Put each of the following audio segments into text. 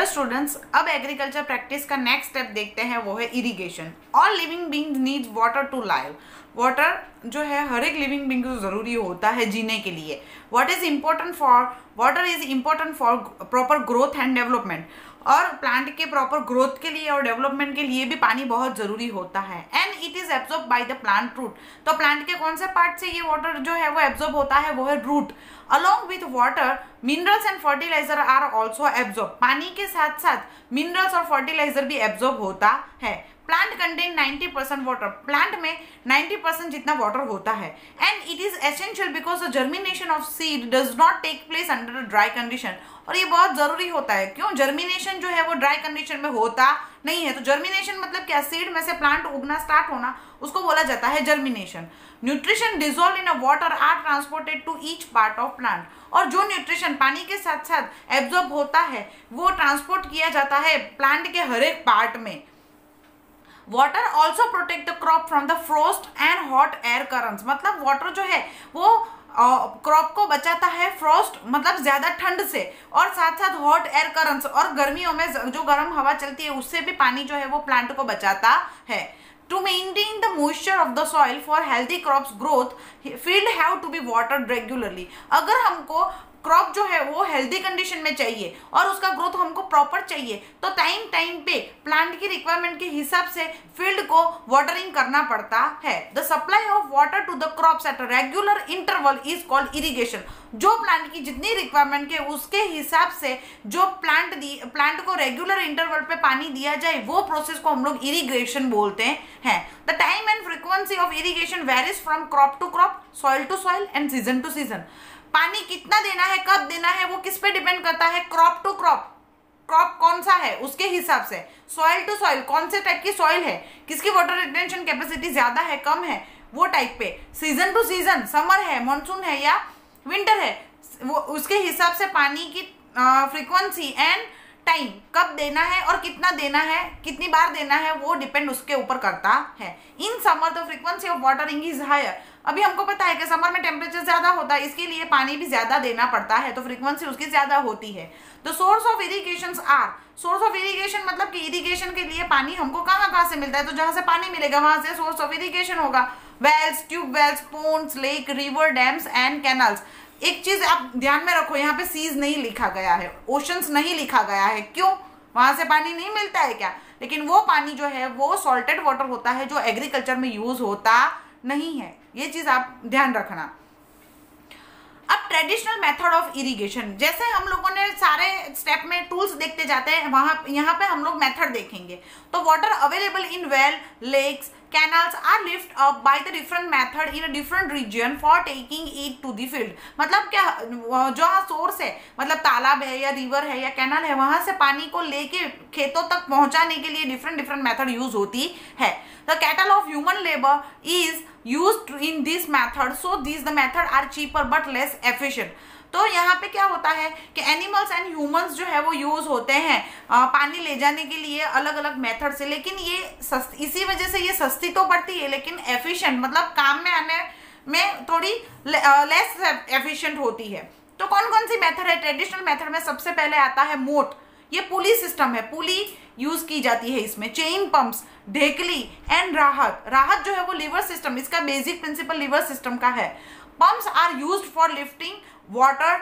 Hello students, अब agriculture practice का next step देखते हैं, वो है irrigation. All living beings needs water to live. Water जो है हर एक लिविंग बींग को जरूरी होता है जीने के लिए। Water is important for proper growth and development. और प्लांट के प्रॉपर ग्रोथ के लिए और डेवलपमेंट के लिए भी पानी बहुत जरूरी होता है। And it is absorb by the plant root. तो प्लांट के कौन से पार्ट से ये वाटर जो है वो एब्जॉर्ब होता है, वो है root. Along with water minerals and fertiliser are also absorb. पानी के साथ साथ मिनरल्स और फर्टिलाइजर भी एब्जॉर्ब होता है। Plant contain 90% water. प्लांट में 90% जितना वाटर होता है। And it is essential because the germination of seed does not take place under dry condition. और ये बहुत जरूरी होता है। क्यों? जर्मिनेशन जो है वो ड्राई कंडीशन में होता नहीं है। तो जर्मिनेशन मतलब क्या? सीड में से प्लांट उगना स्टार्ट होना, उसको बोला जाता है germination. Nutrition dissolve in a water are transported to each part of plant. और जो न्यूट्रिशन पानी के साथ साथ एब्जॉर्ब होता है वो ट्रांसपोर्ट किया जाता है प्लांट के हर एक पार्ट में। Water also protect the crop from the frost and hot air currents. मतलब वाटर जो है वो क्रॉप को बचाता है फ्रॉस्ट मतलब ज्यादा ठंड से, और साथ साथ हॉट एयर करंट्स और गर्मियों में जो गर्म हवा चलती है उससे भी पानी जो है वो प्लांट को बचाता है। To maintain the moisture of the soil for healthy crops growth field have to be watered regularly. अगर हमको क्रॉप जो है वो हेल्दी कंडीशन में चाहिए और उसका ग्रोथ हमको प्रॉपर चाहिए तो टाइम टाइम पे प्लांट की रिक्वायरमेंट के हिसाब से फील्ड को वाटरिंग करना पड़ता है। The supply of water to the crops at regular interval is called irrigation. जो प्लांट की जितनी रिक्वायरमेंट के उसके हिसाब से जो प्लांट को रेगुलर इंटरवल पे पानी दिया जाए वो प्रोसेस को हम लोग इरिगेशन बोलते हैं। The time and frequency of irrigation varies from crop to crop, soil to soil and season to season. पानी कितना देना है, कब देना है, वो किस पे डिपेंड करता है? क्रॉप टू क्रॉप, क्रॉप कौन सा है उसके हिसाब से। सॉइल टू सॉइल, कौन से टाइप की सॉइल है, किसकी वाटर रिटेंशन कैपेसिटी ज्यादा है कम है, वो टाइप पे। सीजन टू सीजन, समर है, मानसून है या विंटर है, वो उसके हिसाब से पानी की फ्रीक्वेंसी एंड टाइम कब देना है और कितना देना है, कितनी बार देना है, वो डिपेंड उसके ऊपर करता है। In summer the frequency of watering is higher. अभी हमको पता है कि समर में टेम्परेचर ज्यादा होता है, इसके लिए पानी भी ज्यादा देना पड़ता है, तो फ्रीक्वेंसी उसकी ज्यादा होती है। The source of irrigation are, source of irrigation मतलब कि इरिगेशन के लिए पानी हमको कहाँ से मिलता है, तो जहां से पानी मिलेगा वहां से सोर्स ऑफ इरिगेशन होगा। Wells, tube wells, ponds, lake, river, dams and canals. एक चीज आप ध्यान में रखो, यहाँ पे सीज नहीं लिखा गया है, ओशंस नहीं लिखा गया है। क्यों? वहां से पानी नहीं मिलता है क्या? लेकिन वो पानी जो है वो सॉल्टेड वाटर होता है जो एग्रीकल्चर में यूज होता नहीं है। ये चीज आप ध्यान रखना। अब ट्रेडिशनल मेथड ऑफ इरिगेशन, जैसे हम लोगों ने सारे स्टेप में टूल्स देखते जाते हैं, वहां यहाँ पे हम लोग मेथड देखेंगे। तो water available in well, lakes, canals are lift up by the different method in a different region for taking it to the field. मतलब क्या, जहाँ सोर्स है मतलब तालाब है या रिवर है या कैनल है, वहां से पानी को लेके खेतों तक पहुंचाने के लिए डिफरेंट मेथड यूज होती है। The cattle of human labour is used in this method, so these the method are cheaper but less efficient। तो यहाँ पे क्या होता है कि एनिमल्स एंड ह्यूमंस जो है वो यूज होते हैं पानी ले जाने के लिए अलग अलग मेथड से, लेकिन ये इसी वजह से ये सस्ती तो पड़ती है लेकिन एफिशिएंट मतलब काम में आने में थोड़ी लेस एफिशिएंट होती है। तो कौन कौन सी मेथड है? ट्रेडिशनल मेथड में सबसे पहले आता है मोट। ये पुली सिस्टम है, पुली यूज की जाती है इसमें। चेन पंप्स, ढेकली एंड राहत। राहत जो है वो लीवर सिस्टम, इसका बेसिक प्रिंसिपल लीवर सिस्टम का है। Pumps are used for lifting water,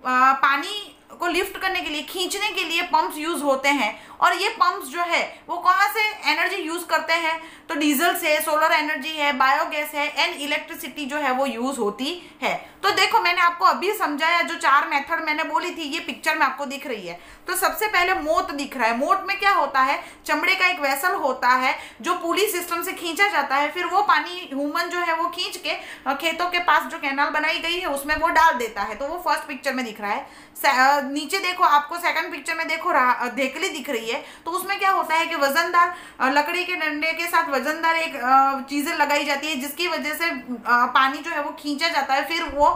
पानी को लिफ्ट करने के लिए, खींचने के लिए पंप्स यूज होते हैं। और ये पंप्स जो है वो कहाँ से एनर्जी यूज करते हैं? तो डीजल से, सोलर एनर्जी है, बायोगैस है एंड इलेक्ट्रिसिटी जो है वो यूज होती है। तो देखो मैंने आपको अभी समझाया, जो 4 मेथड मैंने बोली थी ये पिक्चर में आपको दिख रही है। तो सबसे पहले मोट दिख रहा है। मोट में क्या होता है? चमड़े का एक वेसल होता है जो पुली सिस्टम से खींचा जाता है, फिर वो पानी ह्यूमन जो है वो खींच के खेतों के पास जो कैनाल बनाई गई है उसमें वो डाल देता है। तो वो फर्स्ट पिक्चर में दिख रहा है। नीचे देखो, आपको सेकंड पिक्चर में देखो ढेकली दिख रही है। तो उसमें क्या होता है कि वजनदार लकड़ी के डंडे के साथ वजनदार एक चीजें लगाई जाती है जिसकी वजह से पानी जो है वो खींचा जाता है, फिर वो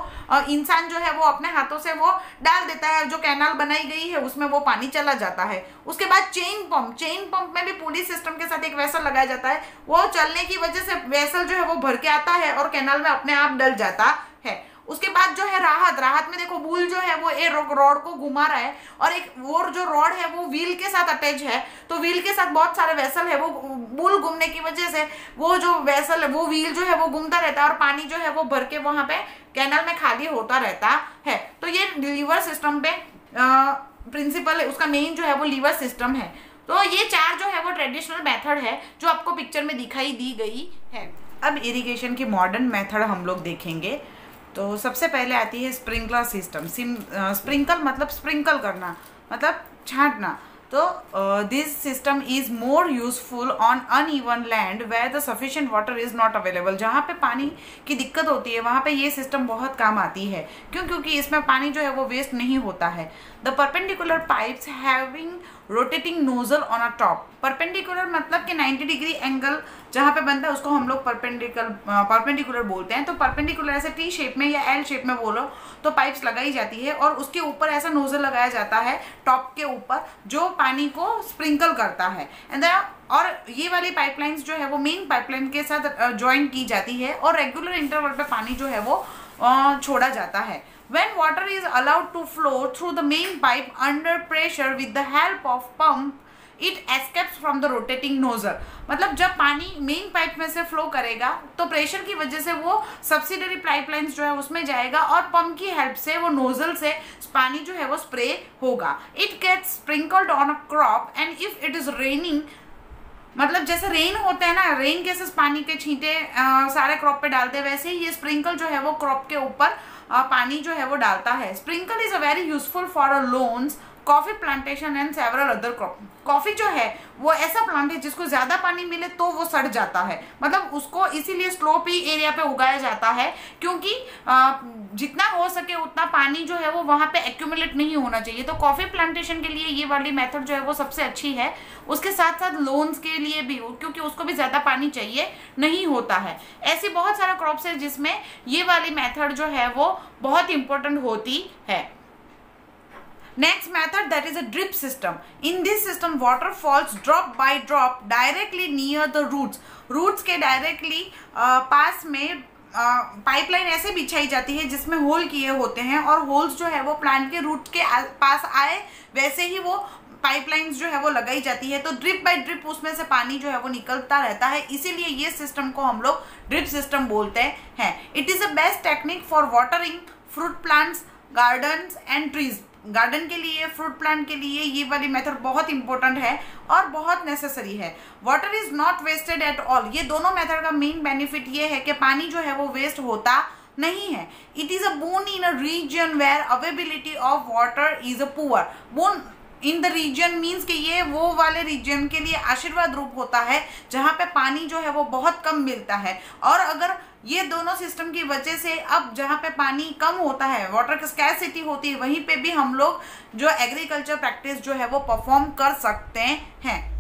इंसान जो है वो अपने हाथों से वो डाल देता है, जो कैनाल बनाई गई है उसमें वो पानी चला जाता है। उसके बाद चेन पंप, चेन पंप में भी पुली सिस्टम के साथ एक वेसल लगाया जाता है, वो चलने की वजह से वेसल जो है वो भर के आता है और कैनाल में अपने आप डल जाता है। उसके बाद जो है राहत में देखो बुल जो है वो एक रॉड को घुमा रहा है और एक वो जो रॉड है वो व्हील के साथ अटैच है, तो व्हील के साथ बहुत सारे वेसल है, वो बुल घूमने की वजह से वो जो वेसल है वो व्हील जो है वो घूमता रहता है और पानी जो है वो भर के वहां पे कैनल में खाली होता रहता है। तो ये लीवर सिस्टम पे प्रिंसिपल है, उसका मेन जो है वो लीवर सिस्टम है। तो ये 4 जो है वो ट्रेडिशनल मेथड है जो आपको पिक्चर में दिखाई दी गई है। अब इरिगेशन की मॉडर्न मेथड हम लोग देखेंगे। तो सबसे पहले आती है स्प्रिंकलर सिस्टम। स्प्रिंकल मतलब स्प्रिंकल करना, मतलब छांटना। तो this system is more useful on uneven land where the sufficient water is not available. जहाँ पे पानी की दिक्कत होती है वहाँ पे ये सिस्टम बहुत काम आती है। क्योंकि इसमें पानी जो है वो वेस्ट नहीं होता है। The perpendicular pipes having rotating nozzle on a top. Perpendicular मतलब कि 90 डिग्री एंगल जहाँ पे बनता है उसको हम लोग परपेंडिकुलर बोलते हैं। तो परपेंडिकुलर ऐसे टी शेप में या एल शेप में बोलो तो पाइप्स लगाई जाती है और उसके ऊपर ऐसा नोजल लगाया जाता है टॉप के ऊपर जो पानी को स्प्रिंकल करता है। और ये वाली पाइपलाइंस जो है वो मेन पाइपलाइन के साथ ज्वाइन की जाती है और रेगुलर इंटरवल पे पानी जो है वो छोड़ा जाता है। When water is allowed to flow through the main pipe under pressure with the help of pump, it escapes from the rotating nozzle। मतलब जब पानी मेन पाइप में से फ्लो करेगा तो प्रेशर की वजह से वो सब्सिडरी पाइपलाइंस जो है उसमें जाएगा और पंप की हेल्प से वो नोजल से पानी जो है वो स्प्रे होगा। It gets sprinkled on a crop and if it is raining, मतलब जैसे रेन होते हैं ना, रेन केसेस पानी के छींटे सारे क्रॉप पे डालते हैं, वैसे ही ये स्प्रिंकल जो है वो क्रॉप के ऊपर पानी जो है वो डालता है। Sprinkle is a very useful for a loans, coffee plantation and several other crop. Coffee जो है वो ऐसा प्लांट है जिसको ज्यादा पानी मिले तो वो सड़ जाता है, मतलब उसको इसीलिए स्लोपी एरिया पे उगाया जाता है क्योंकि जितना हो सके उतना पानी जो है वो वहां पे एक्यूमुलेट नहीं होना चाहिए। तो कॉफी प्लांटेशन के लिए ये वाली मेथड जो है वो सबसे अच्छी है। उसके साथ साथ लोन्स के लिए भी, क्योंकि उसको भी ज्यादा पानी चाहिए नहीं होता है। ऐसी बहुत सारा क्रॉप्स है जिसमें ये वाली मेथड जो है वो बहुत इंपॉर्टेंट होती है। Next method, that is a drip system. In this system water falls drop by drop directly near the roots. Roots के directly पास में पाइपलाइन ऐसे बिछाई जाती है जिसमें होल किए होते हैं और होल्स जो है वो प्लांट के रूट के पास आए वैसे ही वो पाइपलाइंस जो है वो लगाई जाती है। तो ड्रिप बाय ड्रिप उसमें से पानी जो है वो निकलता रहता है, इसीलिए ये सिस्टम को हम लोग ड्रिप सिस्टम बोलते हैं। It is a best technique for watering fruit plants, gardens and trees. Garden के लिए, फ्रूट प्लांट के लिए ये वाली मेथड बहुत इंपॉर्टेंट है और बहुत नेसेसरी है। Water is not wasted at all. ये दोनों मेथड का मेन बेनिफिट ये है कि पानी जो है वो वेस्ट होता नहीं है। It is a boon in a region where availability of water is a poor. Boon in the region means कि ये वो वाले रीजन के लिए आशीर्वाद रूप होता है जहाँ पे पानी जो है वो बहुत कम मिलता है। और अगर ये दोनों सिस्टम की वजह से अब जहाँ पे पानी कम होता है, वाटर की स्कैरसिटी होती है, वहीं पे भी हम लोग जो एग्रीकल्चर प्रैक्टिस जो है वो परफॉर्म कर सकते हैं।